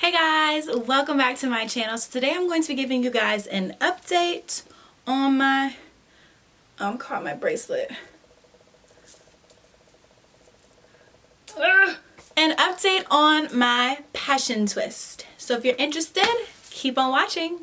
Hey guys, welcome back to my channel. So today I'm going to be giving you guys an update on my caught my bracelet. An update on my passion twist. So if you're interested, keep on watching.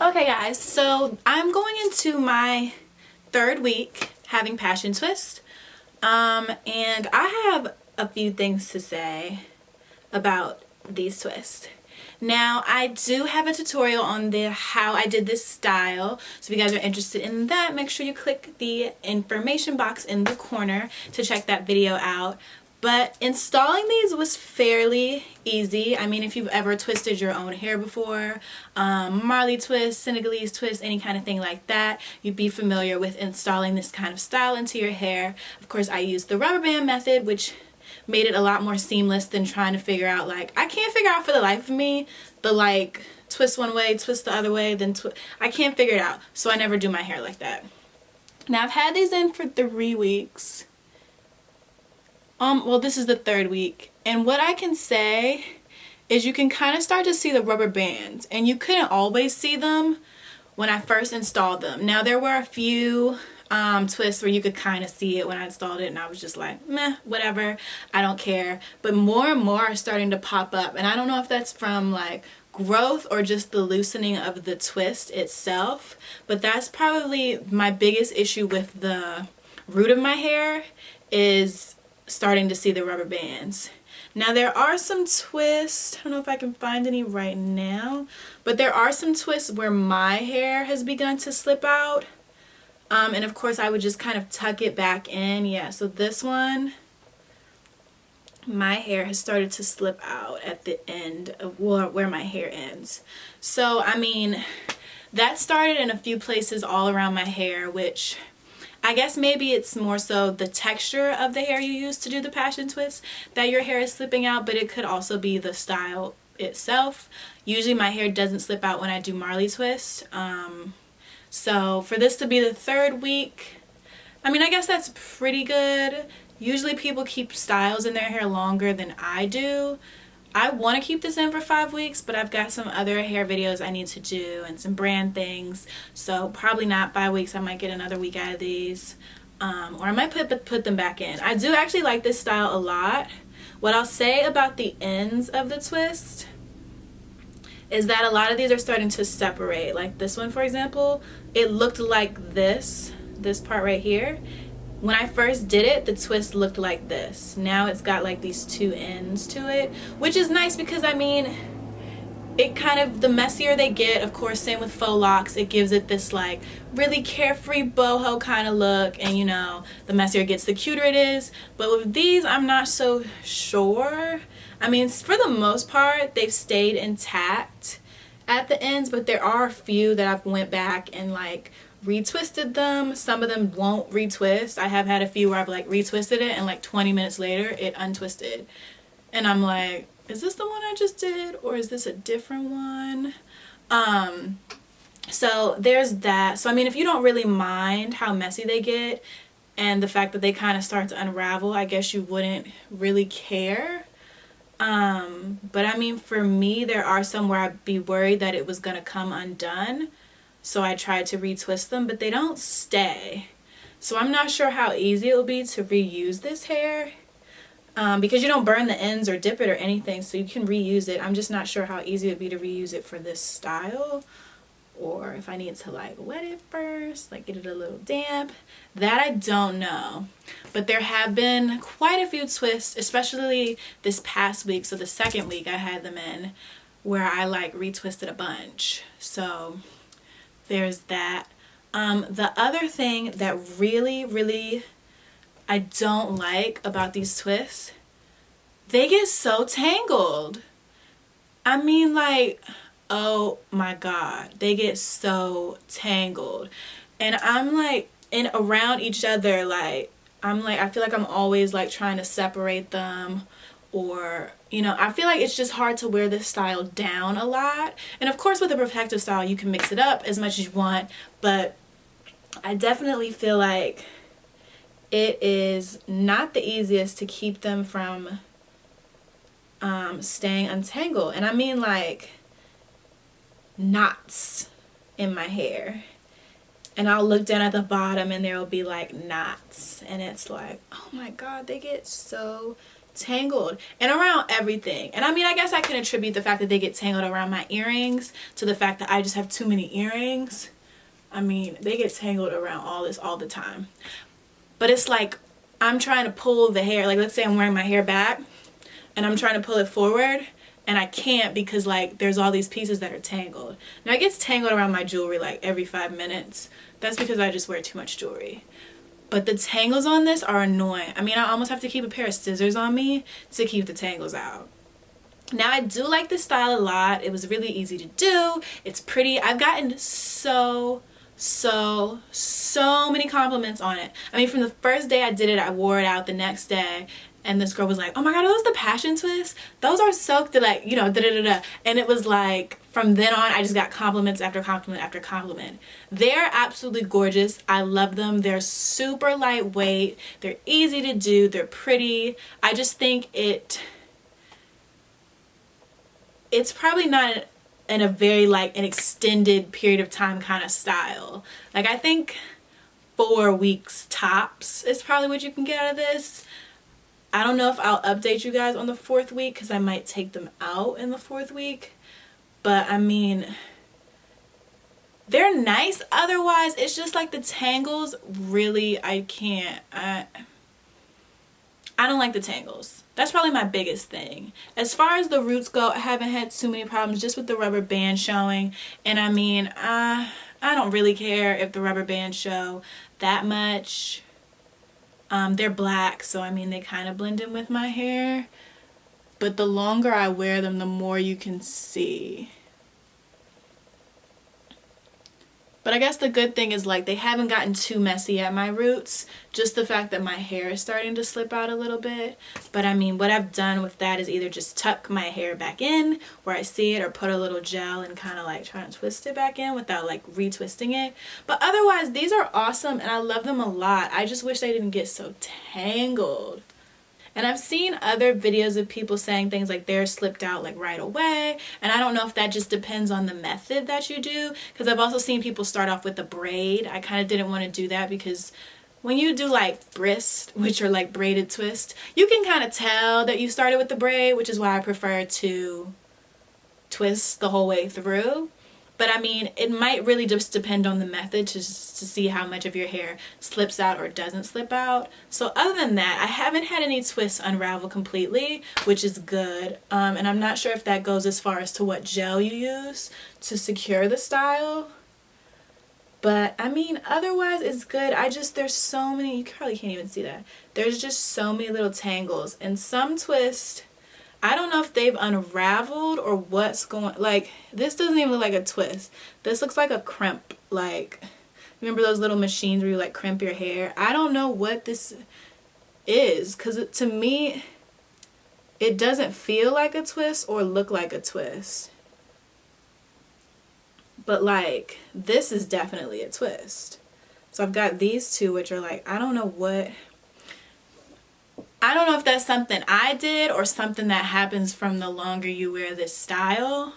Okay guys, so I'm going into my third week having passion twist, and I have a few things to say about these twists. Now I do have a tutorial on how I did this style, so if you guys are interested in that, make sure you click the information box in the corner to check that video out. But installing these was fairly easy. I mean, if you've ever twisted your own hair before, Marley twist, Senegalese twist, any kind of thing like that, you'd be familiar with installing this kind of style into your hair. Of course, I used the rubber band method, which made it a lot more seamless than trying to figure out, like, I can't figure out for the life of me the, like, twist one way, twist the other way, then I can't figure it out, so I never do my hair like that. Now, I've had these in for 3 weeks. Well, this is the third week, and what I can say is you can kind of start to see the rubber bands, and you couldn't always see them when I first installed them. Now, there were a few twists where you could kind of see it when I installed it, and I was just like, meh, whatever, I don't care. But more and more are starting to pop up, and I don't know if that's from like growth or just the loosening of the twist itself, but that's probably my biggest issue with the root of my hair, is starting to see the rubber bands. Now there are some twists, I don't know if I can find any right now, but there are some twists where my hair has begun to slip out, and of course I would just kind of tuck it back in. Yeah, so this one, my hair has started to slip out at the end of where my hair ends. So I mean, that started in a few places all around my hair, which I guess maybe it's more so the texture of the hair you use to do the passion twist that your hair is slipping out, but it could also be the style itself. Usually my hair doesn't slip out when I do Marley twist. So for this to be the third week, I mean, I guess that's pretty good. Usually people keep styles in their hair longer than I do. I want to keep this in for 5 weeks, but I've got some other hair videos I need to do and some brand things, so probably not 5 weeks. I might get another week out of these, or I might put them back in. I do actually like this style a lot. What I'll say about the ends of the twist is that a lot of these are starting to separate. Like this one, for example, it looked like this part right here. When I first did it, the twist looked like this. Now it's got like these two ends to it, which is nice because, I mean, it kind of, the messier they get, of course, same with faux locks, it gives it this like really carefree boho kind of look, and you know, the messier it gets, the cuter it is. But with these, I'm not so sure. I mean, for the most part, they've stayed intact at the ends, but there are a few that I've went back and like retwisted them. Some of them won't retwist. I have had a few where I've like retwisted it and like 20 minutes later it untwisted, and I'm like, is this the one I just did, or is this a different one? So there's that. So I mean, if you don't really mind how messy they get and the fact that they kind of start to unravel, I guess you wouldn't really care. But I mean, for me, there are some where I'd be worried that it was gonna come undone, so I tried to retwist them, but they don't stay. So I'm not sure how easy it will be to reuse this hair, because you don't burn the ends or dip it or anything, so you can reuse it. I'm just not sure how easy it would be to reuse it for this style, or if I need to like wet it first, like get it a little damp. That I don't know. But there have been quite a few twists, especially this past week, so the second week I had them in, where I like retwisted a bunch. So there's that. The other thing that really I don't like about these twists, they get so tangled. I mean, like, oh my god, they get so tangled, and I'm like in around each other, like I feel like I'm always like trying to separate them, or I feel like it's just hard to wear this style down a lot. And of course with a protective style you can mix it up as much as you want, but I definitely feel like it is not the easiest to keep them from staying untangled. And I mean like knots in my hair, and I'll look down at the bottom and there will be like knots, and it's like, oh my god, they get so tangled and around everything. And I mean, I guess I can attribute the fact that they get tangled around my earrings to the fact that I just have too many earrings. I mean, they get tangled around all this all the time. But it's like I'm trying to pull the hair, like let's say I'm wearing my hair back and I'm trying to pull it forward, and I can't because like there's all these pieces that are tangled. Now it gets tangled around my jewelry like every 5 minutes. That's because I just wear too much jewelry. But the tangles on this are annoying. I mean, I almost have to keep a pair of scissors on me to keep the tangles out. Now I do like this style a lot. It was really easy to do. It's pretty. I've gotten so many compliments on it. I mean, from the first day I did it, I wore it out the next day, and this girl was like, oh my god, are those the passion twists? Those are soaked to like, da da da da. And it was like, from then on, I just got compliments after compliment after compliment. They're absolutely gorgeous. I love them. They're super lightweight. They're easy to do. They're pretty. I just think it's probably not in a very like an extended period of time kind of style. Like I think 4 weeks tops is probably what you can get out of this. I don't know if I'll update you guys on the 4th week because I might take them out in the 4th week. But I mean, they're nice otherwise. It's just like the tangles really, I can't. I don't like the tangles. That's probably my biggest thing. As far as the roots go, I haven't had too many problems just with the rubber band showing. And I mean, I don't really care if the rubber bands show that much. They're black, so I mean they kind of blend in with my hair. But the longer I wear them, the more you can see. But I guess the good thing is like they haven't gotten too messy at my roots. Just the fact that my hair is starting to slip out a little bit. But I mean, what I've done with that is either just tuck my hair back in where I see it, or put a little gel and kind of like try to twist it back in without like retwisting it. But otherwise, these are awesome and I love them a lot. I just wish they didn't get so tangled. And I've seen other videos of people saying things like they're slipped out like right away. And I don't know if that just depends on the method that you do. Because I've also seen people start off with a braid. I kind of didn't want to do that because when you do like brists, which are like braided twists, you can kind of tell that you started with the braid, which is why I prefer to twist the whole way through. But I mean, it might really just depend on the method to see how much of your hair slips out or doesn't slip out. So other than that, I haven't had any twists unravel completely, which is good. And I'm not sure if that goes as far as to what gel you use to secure the style. But I mean, otherwise it's good. There's so many, you probably can't even see that. There's just so many little tangles. And some twists, I don't know if they've unraveled or what's going, like this doesn't even look like a twist. This looks like a crimp. Like, remember those little machines where you like crimp your hair? I don't know what this is, because to me it doesn't feel like a twist or look like a twist. But like this is definitely a twist. So I've got these two which are like, I don't know if that's something I did or something that happens from the longer you wear this style.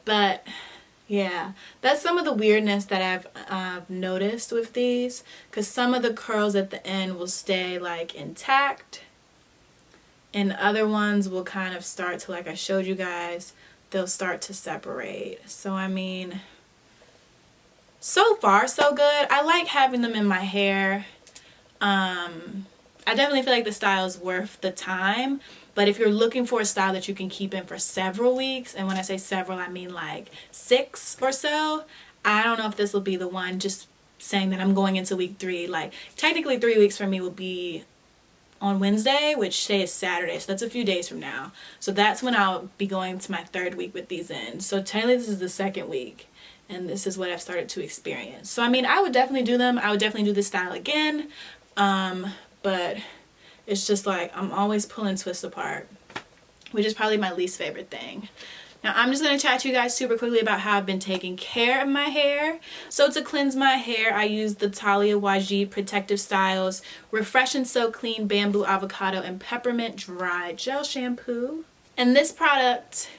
But yeah, that's some of the weirdness that I've noticed with these, because some of the curls at the end will stay like intact and other ones will kind of start to, like I showed you guys, they'll start to separate. So I mean, so far so good. I like having them in my hair. I definitely feel like the style is worth the time, but if you're looking for a style that you can keep in for several weeks, and when I say several I mean like 6 or so, I don't know if this will be the one. Just saying that I'm going into week 3, like technically 3 weeks for me will be on Wednesday, which today is Saturday, so that's a few days from now. So that's when I'll be going to my 3rd week with these in. So technically this is the 2nd week, and this is what I've started to experience. So I mean, I would definitely do them. I would definitely do this style again. but it's just like I'm always pulling twists apart, which is probably my least favorite thing. Now I'm just going to chat to you guys super quickly about how I've been taking care of my hair. So to cleanse my hair, I use the Talia Wajid Protective Styles Refresh and So Clean Bamboo Avocado and Peppermint Dry Gel Shampoo. And this product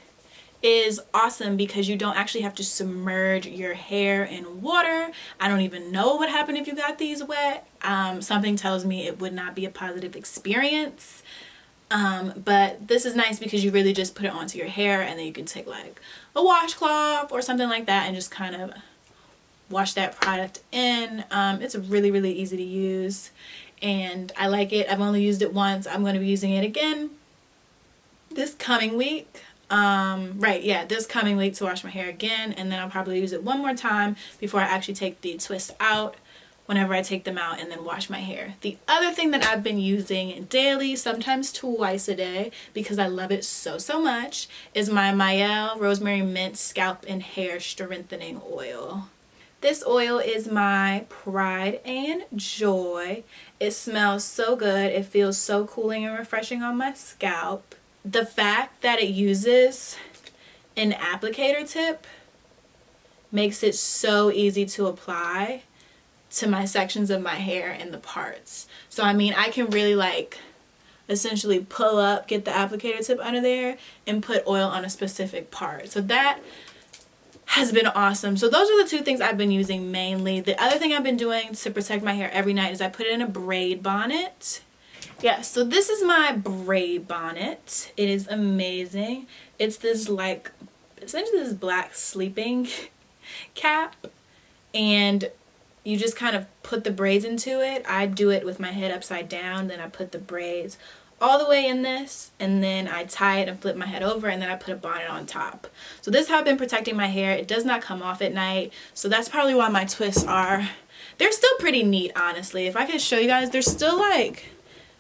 is awesome because you don't actually have to submerge your hair in water. I don't even know what would happen if you got these wet. Something tells me it would not be a positive experience. But this is nice because you really just put it onto your hair and then you can take like a washcloth or something like that and just kind of wash that product in. It's really, really easy to use and I like it. I've only used it once. I'm going to be using it again this coming week. This coming week to wash my hair again, and then I'll probably use it one more time before I actually take the twists out, whenever I take them out and then wash my hair. The other thing that I've been using daily, sometimes twice a day, because I love it so much, is my Mielle Rosemary Mint Scalp and Hair Strengthening Oil. This oil is my pride and joy. It smells so good. It feels so cooling and refreshing on my scalp. The fact that it uses an applicator tip makes it so easy to apply to my sections of my hair and the parts. So I mean, I can really like essentially pull up, get the applicator tip under there and put oil on a specific part. So that has been awesome. So those are the two things I've been using mainly. The other thing I've been doing to protect my hair every night is I put it in a braid bonnet. Yeah, so this is my braid bonnet. It is amazing. It's this like, essentially this black sleeping cap, and you just kind of put the braids into it. I do it with my head upside down, then I put the braids all the way in this, and then I tie it and flip my head over, and then I put a bonnet on top. So this is how I've been protecting my hair. It does not come off at night, so that's probably why my twists are, they're still pretty neat, honestly. If I could show you guys, they're still like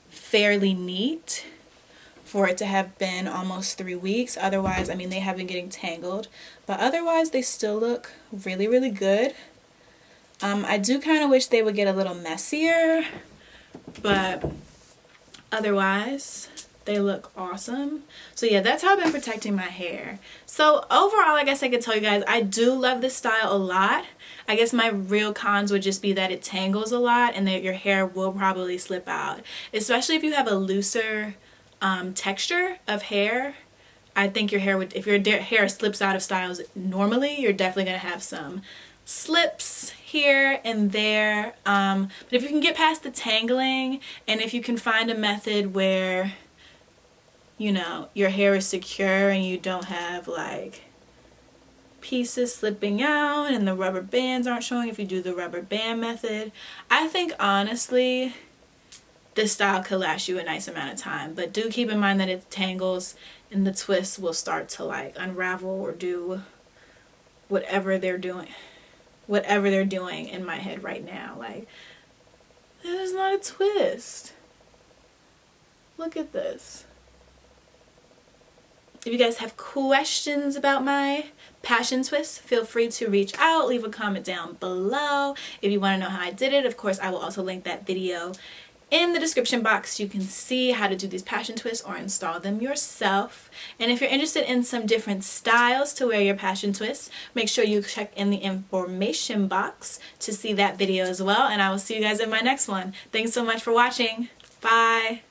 fairly neat for it to have been almost 3 weeks. Otherwise, I mean, they have been getting tangled, but otherwise they still look really, really good. I do kind of wish they would get a little messier, but otherwise they look awesome. So yeah, that's how I've been protecting my hair. So overall, I guess I could tell you guys, I do love this style a lot. I guess my real cons would just be that it tangles a lot and that your hair will probably slip out, especially if you have a looser texture of hair. I think your hair would, if your hair slips out of styles normally, you're definitely going to have some slips here and there. But if you can get past the tangling, and if you can find a method where, you know, your hair is secure and you don't have like pieces slipping out and the rubber bands aren't showing, if you do the rubber band method, I think honestly this style could last you a nice amount of time. But do keep in mind that it tangles and the twists will start to like unravel or do whatever they're doing in my head right now. Like, that is not a twist. Look at this. If you guys have questions about my passion twist, feel free to reach out, leave a comment down below. If you want to know how I did it, of course, I will also link that video in the description box. You can see how to do these passion twists or install them yourself. And if you're interested in some different styles to wear your passion twists, make sure you check in the information box to see that video as well. And I will see you guys in my next one. Thanks so much for watching. Bye.